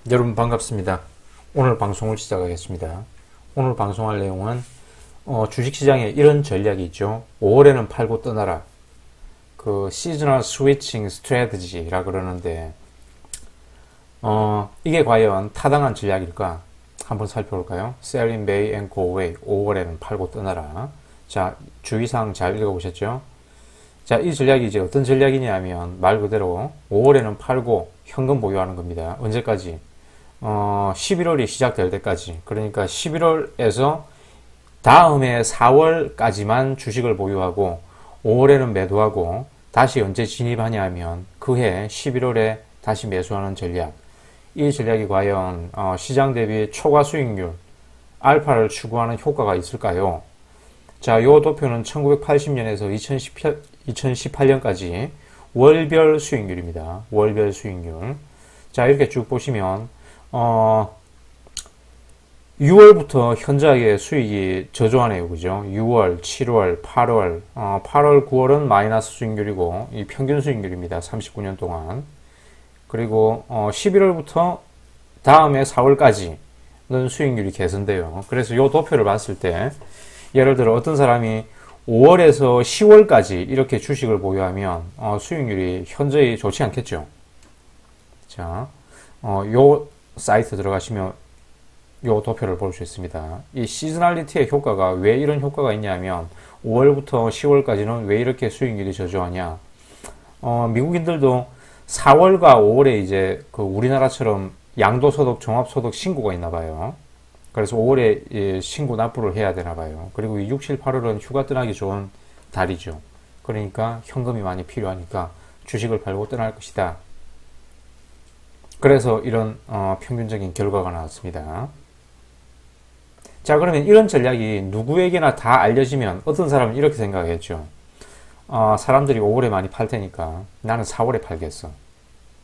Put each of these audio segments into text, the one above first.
여러분 반갑습니다. 오늘 방송을 시작하겠습니다. 오늘 방송할 내용은 주식시장에 이런 전략이 있죠. 5월에는 팔고 떠나라. 그 시즈널 스위칭 스트래티지라 그러는데 이게 과연 타당한 전략일까? 한번 살펴볼까요? Sell in May and go away. 5월에는 팔고 떠나라. 자, 주의사항 잘 읽어보셨죠? 자, 이 전략이 이제 어떤 전략이냐면 말 그대로 5월에는 팔고 현금 보유하는 겁니다. 언제까지? 11월이 시작될 때까지. 그러니까 11월에서 다음해 4월까지만 주식을 보유하고 5월에는 매도하고 다시 언제 진입하냐 하면 그해 11월에 다시 매수하는 전략. 이 전략이 과연 시장 대비 초과 수익률, 알파를 추구하는 효과가 있을까요? 자, 요 도표는 1980년에서 2018년까지 월별 수익률입니다. 월별 수익률. 자, 이렇게 쭉 보시면 6월부터 현저하게 수익이 저조하네요. 그죠? 6월, 7월, 8월, 8월, 9월은 마이너스 수익률이고, 이 평균 수익률입니다. 39년 동안. 그리고, 11월부터 다음에 4월까지는 수익률이 개선돼요. 그래서 이 도표를 봤을 때, 예를 들어 어떤 사람이 5월에서 10월까지 이렇게 주식을 보유하면, 수익률이 현저히 좋지 않겠죠? 자, 요 사이트 들어가시면 요 도표를 볼 수 있습니다. 이 시즈널리티의 효과가 왜 이런 효과가 있냐면 5월부터 10월까지는 왜 이렇게 수익률이 저조하냐. 미국인들도 4월과 5월에 이제 그 우리나라처럼 양도소득, 종합소득 신고가 있나 봐요. 그래서 5월에 신고 납부를 해야 되나 봐요. 그리고 6, 7, 8월은 휴가 떠나기 좋은 달이죠. 그러니까 현금이 많이 필요하니까 주식을 팔고 떠날 것이다. 그래서 이런 평균적인 결과가 나왔습니다. 자, 그러면 이런 전략이 누구에게나 다 알려지면 어떤 사람은 이렇게 생각하겠죠. 사람들이 5월에 많이 팔 테니까 나는 4월에 팔겠어.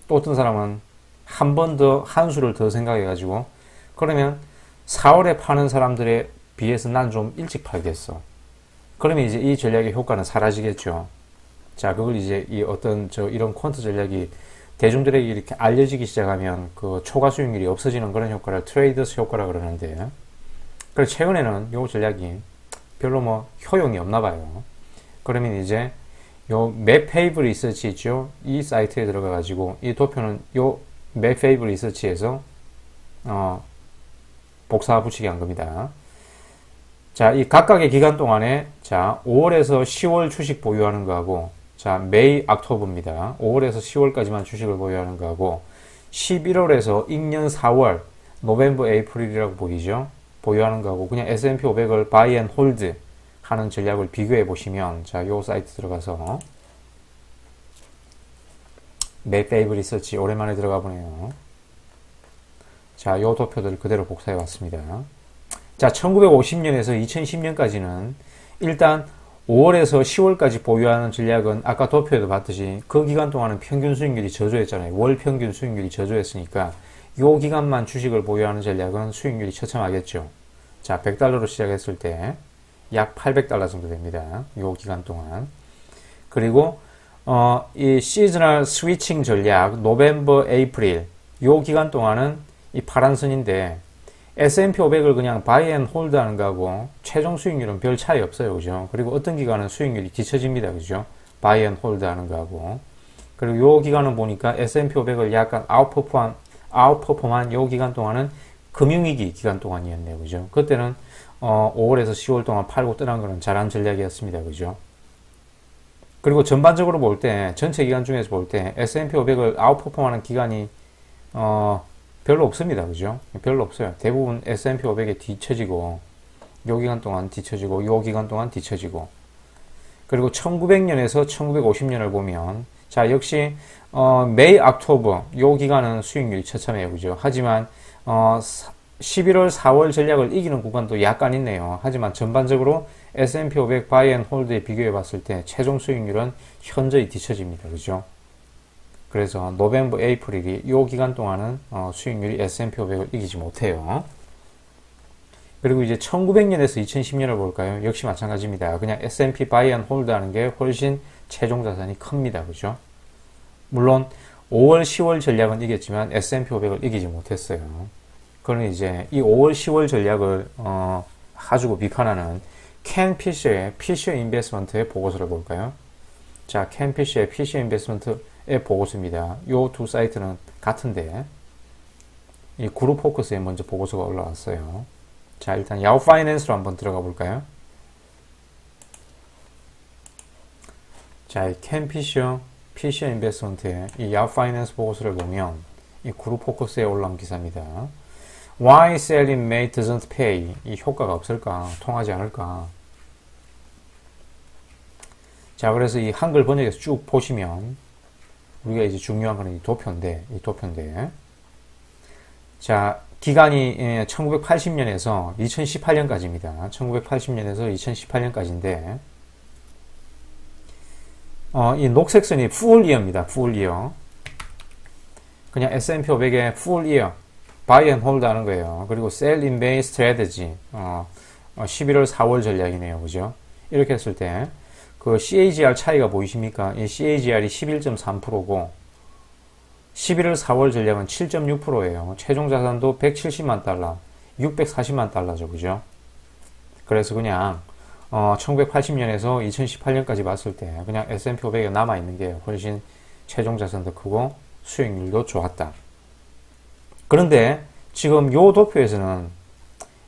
또 어떤 사람은 한 번 더, 한 수를 더 생각해가지고 그러면 4월에 파는 사람들에 비해서 난 좀 일찍 팔겠어. 그러면 이제 이 전략의 효과는 사라지겠죠. 자, 그걸 이제 이런 퀀트 전략이 대중들에게 이렇게 알려지기 시작하면 그 초과 수익률이 없어지는 그런 효과를 트레이더스 효과라 그러는데, 그래서 최근에는 요 전략이 별로 뭐 효용이 없나 봐요. 그러면 이제 요 맵페이블 리서치 있죠? 이 사이트에 들어가 가지고 이 도표는 요 맵페이블 리서치에서 복사 붙이기 한 겁니다. 자, 이 각각의 기간 동안에 자, 5월에서 10월 주식 보유하는 거하고 자, 메이, 악토브입니다. 5월에서 10월까지만 주식을 보유하는 거하고 11월에서 익년 4월, 노벰버, 에이프릴이라고 보이죠? 보유하는 거하고 그냥 S&P 500을 바이 앤 홀드 하는 전략을 비교해 보시면 자, 요 사이트 들어가서 맵페이블 리서치 오랜만에 들어가 보네요. 자, 요 도표들 그대로 복사해 왔습니다. 자, 1950년에서 2010년까지는 일단 5월에서 10월까지 보유하는 전략은 아까 도표에도 봤듯이 그 기간 동안은 평균 수익률이 저조했잖아요. 월 평균 수익률이 저조했으니까 요 기간만 주식을 보유하는 전략은 수익률이 처참하겠죠. 자, 100달러로 시작했을 때 약 800달러 정도 됩니다. 요 기간 동안. 그리고 이 시즈널 스위칭 전략 노벰버, 에이프릴 요 기간 동안은 이 파란 선인데 S&P 500을 그냥 바이 앤 홀드 하는 거하고 최종 수익률은 별 차이 없어요. 그죠? 그리고 어떤 기간은 수익률이 뒤처집니다. 그죠? 바이 앤 홀드 하는 거하고. 그리고 요 기간은 보니까 S&P 500을 약간 아웃퍼폼한 요 기간 동안은 금융위기 기간 동안이었네요. 그죠? 그때는 5월에서 10월 동안 팔고 떠난 거는 잘한 전략이었습니다. 그죠? 그리고 전반적으로 볼 때, 전체 기간 중에서 볼 때 S&P 500을 아웃퍼폼하는 기간이 별로 없습니다. 그죠? 별로 없어요. 대부분 S&P 500에 뒤처지고, 요 기간 동안 뒤처지고, 요 기간 동안 뒤처지고. 그리고 1900년에서 1950년을 보면, 자, 역시, 메이, 악토버, 요 기간은 수익률이 처참해요. 그죠? 하지만, 11월, 4월 전략을 이기는 구간도 약간 있네요. 하지만 전반적으로 S&P 500 바이 앤 홀드에 비교해 봤을 때 최종 수익률은 현저히 뒤처집니다. 그죠? 그래서 노벰버, 에이프릴이 이 기간 동안은 수익률이 S&P 500을 이기지 못해요. 그리고 이제 1900년에서 2010년을 볼까요? 역시 마찬가지입니다. 그냥 S&P 바이 앤 홀드 하는 게 훨씬 최종 자산이 큽니다. 그죠? 물론 5월, 10월 전략은 이겼지만 S&P 500을 이기지 못했어요. 그러니 이제 이 5월, 10월 전략을 가지고 비판하는 켄 피셔의 피셔 인베스먼트의 보고서를 볼까요? 자, 켄 피셔의 피셔 인베스먼트의 보고서입니다. 요 두 사이트는 같은데 이 그룹 포커스에 먼저 보고서가 올라왔어요. 자, 일단 야후 파이낸스로 한번 들어가 볼까요? 자, 이 켄 피셔 인베스먼트의 이 야후 파이낸스 보고서를 보면 이 그룹 포커스에 올라온 기사입니다. Why selling May doesn't pay? 이 효과가 없을까? 통하지 않을까? 자, 그래서 이 한글 번역에서 쭉 보시면 우리가 이제 중요한 거는 이 도표인데, 자, 기간이 1980년에서 2018년까지입니다. 1980년에서 2018년까지인데, 이 녹색 선이 full year입니다. full year. 그냥 S&P 500의 full year, buy and hold 하는 거예요. 그리고 sell in May strategy, 11월 4월 전략이네요. 그죠? 이렇게 했을 때, 그 CAGR 차이가 보이십니까? 이 CAGR이 11.3%고, 11월 4월 전략은 7.6%예요. 최종 자산도 170만 달러, 640만 달러죠. 그죠? 그래서 그냥, 1980년에서 2018년까지 봤을 때, 그냥 S&P 500에 남아있는 게 훨씬 최종 자산도 크고, 수익률도 좋았다. 그런데, 지금 요 도표에서는,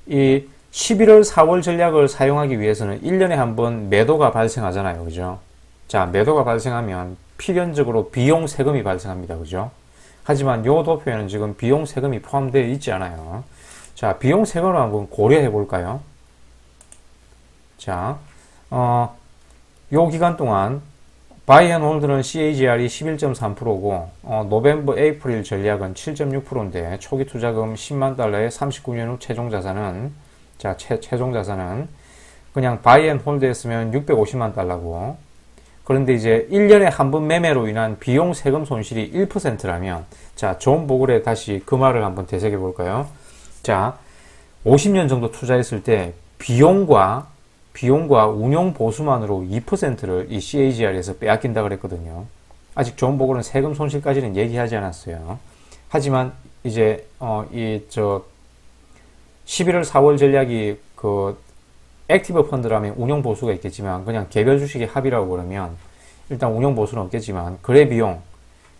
이 11월 4월 전략을 사용하기 위해서는 1년에 한 번 매도가 발생하잖아요. 그죠? 자, 매도가 발생하면 필연적으로 비용 세금이 발생합니다. 그죠? 하지만 요 도표에는 지금 비용 세금이 포함되어 있지 않아요. 자, 비용 세금을 한번 고려해 볼까요? 자, 요 기간 동안 바이 앤 홀드는 CAGR이 11.3%고 노벰버, 에이프릴 전략은 7.6%인데 초기 투자금 10만 달러에 39년 후 최종 자산은 자, 최종 자산은 그냥 바이 앤 홀드 했으면 650만 달러고 그런데 이제 1년에 한 번 매매로 인한 비용 세금 손실이 1%라면 자, 존 보글의 다시 그 말을 한번 되새겨 볼까요? 자, 50년 정도 투자했을 때 비용과 운용 보수만으로 2%를 이 CAGR에서 빼앗긴다 그랬거든요. 아직 존 보글은 세금 손실까지는 얘기하지 않았어요. 하지만 이제 11월 4월 전략이 그 액티브 펀드라면 운용 보수가 있겠지만 그냥 개별 주식의 합이라고 그러면 일단 운용 보수는 없겠지만 거래 비용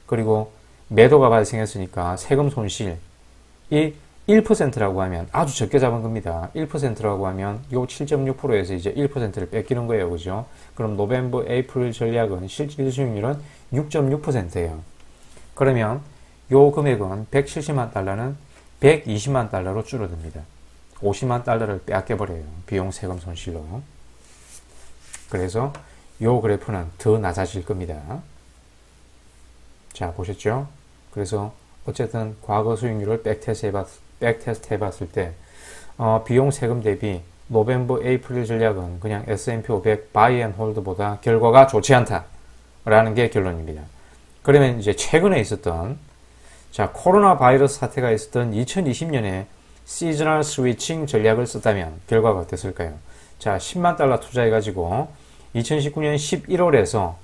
그리고 매도가 발생했으니까 세금 손실이 1%라고 하면 아주 적게 잡은 겁니다. 1%라고 하면 요 7.6%에서 이제 1%를 뺏기는 거예요. 그죠? 그럼 노벰버, 에이프릴 전략은 실질 수익률은 6.6%예요. 그러면 요 금액은 170만 달러는 120만 달러로 줄어듭니다. 50만 달러를 빼앗겨버려요. 비용 세금 손실로. 그래서 요 그래프는 더 낮아질 겁니다. 자, 보셨죠? 그래서 어쨌든 과거 수익률을 백테스트 해봤을 때 비용 세금 대비 노벰버, 에이프릴 전략은 그냥 S&P 500 바이 앤 홀드보다 결과가 좋지 않다라는 게 결론입니다. 그러면 이제 최근에 있었던 자, 코로나 바이러스 사태가 있었던 2020년에 시즈널 스위칭 전략을 썼다면 결과가 어땠을까요? 자, 10만 달러 투자해가지고 2019년 11월에서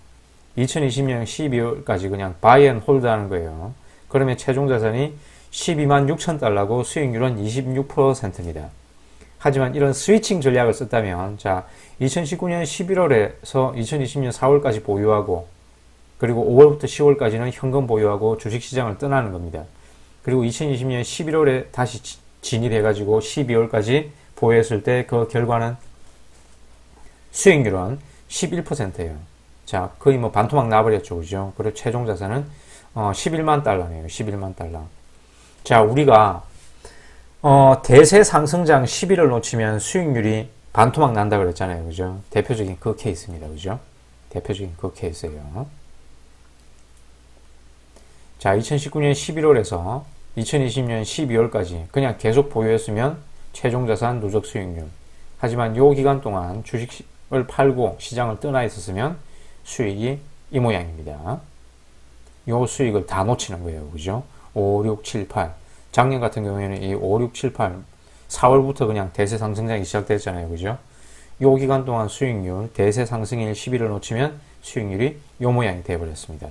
2020년 12월까지 그냥 바이 앤 홀드 하는 거예요. 그러면 최종 자산이 12만 6천 달러고 수익률은 26%입니다. 하지만 이런 스위칭 전략을 썼다면 자, 2019년 11월에서 2020년 4월까지 보유하고 그리고 5월부터 10월까지는 현금 보유하고 주식시장을 떠나는 겁니다. 그리고 2020년 11월에 다시 진입해가지고 12월까지 보유했을 때 그 결과는 수익률은 11%예요. 자, 거의 뭐 반토막 나버렸죠. 그죠? 그리고 최종 자산은 11만 달러네요. 11만 달러. 자, 우리가 대세 상승장 10일을 놓치면 수익률이 반토막 난다 그랬잖아요. 그죠? 대표적인 그 케이스입니다. 그죠? 대표적인 그 케이스예요. 자, 2019년 11월에서 2020년 12월까지 그냥 계속 보유했으면 최종 자산 누적 수익률. 하지만 요 기간 동안 주식을 팔고 시장을 떠나 있었으면 수익이 이 모양입니다. 요 수익을 다 놓치는 거예요. 그죠? 5, 6, 7, 8. 작년 같은 경우에는 이 5, 6, 7, 8, 4월부터 그냥 대세 상승장이 시작됐잖아요. 그죠? 요 기간 동안 수익률, 대세 상승일 10일을 놓치면 수익률이 요 모양이 되어버렸습니다.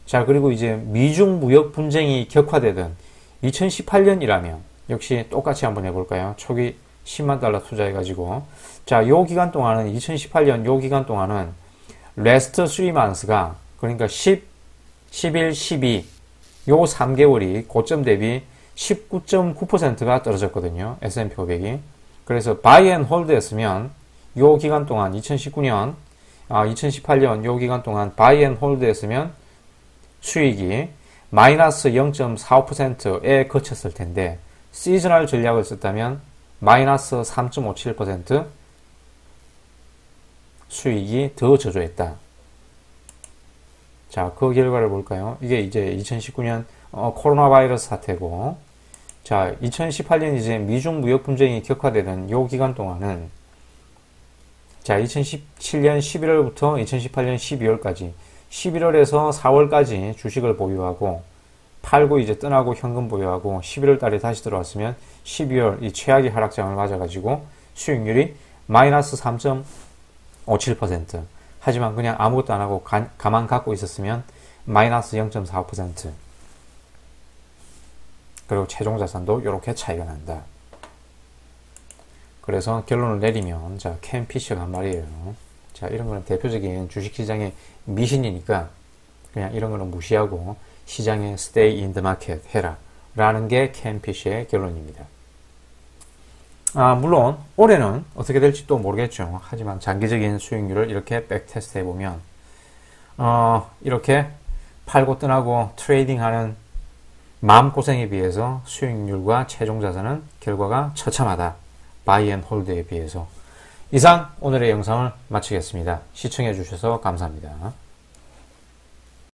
자, 그리고 이제 미중 무역 분쟁이 격화되던 2018년이라면 역시 똑같이 한번 해볼까요? 초기 10만 달러 투자해가지고. 자, 요 기간 동안은 2018년 요 기간 동안은 레스트 3만스가 그러니까 10, 11, 12 요 3개월이 고점 대비 19.9%가 떨어졌거든요. S&P 500이. 그래서 바이 앤 홀드 했으면 요 기간 동안 2018년 요 기간 동안 바이 앤 홀드 했으면 수익이 마이너스 0.45%에 그쳤을 텐데 시즈널 전략을 썼다면 마이너스 3.57% 수익이 더 저조했다. 자, 그 결과를 볼까요? 이게 이제 2019년 코로나 바이러스 사태고, 자, 2018년 이제 미중 무역 분쟁이 격화되던 요 기간 동안은, 자, 2017년 11월부터 2018년 12월까지, 11월에서 4월까지 주식을 보유하고, 팔고 이제 떠나고 현금 보유하고, 11월 달에 다시 들어왔으면 12월 이 최악의 하락장을 맞아가지고 수익률이 마이너스 3.57%. 하지만 그냥 아무것도 안 하고 가만 갖고 있었으면 마이너스 0.45%. 그리고 최종 자산도 이렇게 차이가 난다. 그래서 결론을 내리면, 자, 켄 피셔가 한 말이에요. 자, 이런 거는 대표적인 주식시장의 미신이니까 그냥 이런 거는 무시하고 시장에 stay in the market 해라. 라는 게 켄 피셔의 결론입니다. 물론 올해는 어떻게 될지 또 모르겠죠. 하지만 장기적인 수익률을 이렇게 백테스트 해보면 이렇게 팔고 떠나고 트레이딩하는 마음고생에 비해서 수익률과 최종 자산은 결과가 처참하다. 바이 앤 홀드에 비해서. 이상 오늘의 영상을 마치겠습니다. 시청해 주셔서 감사합니다.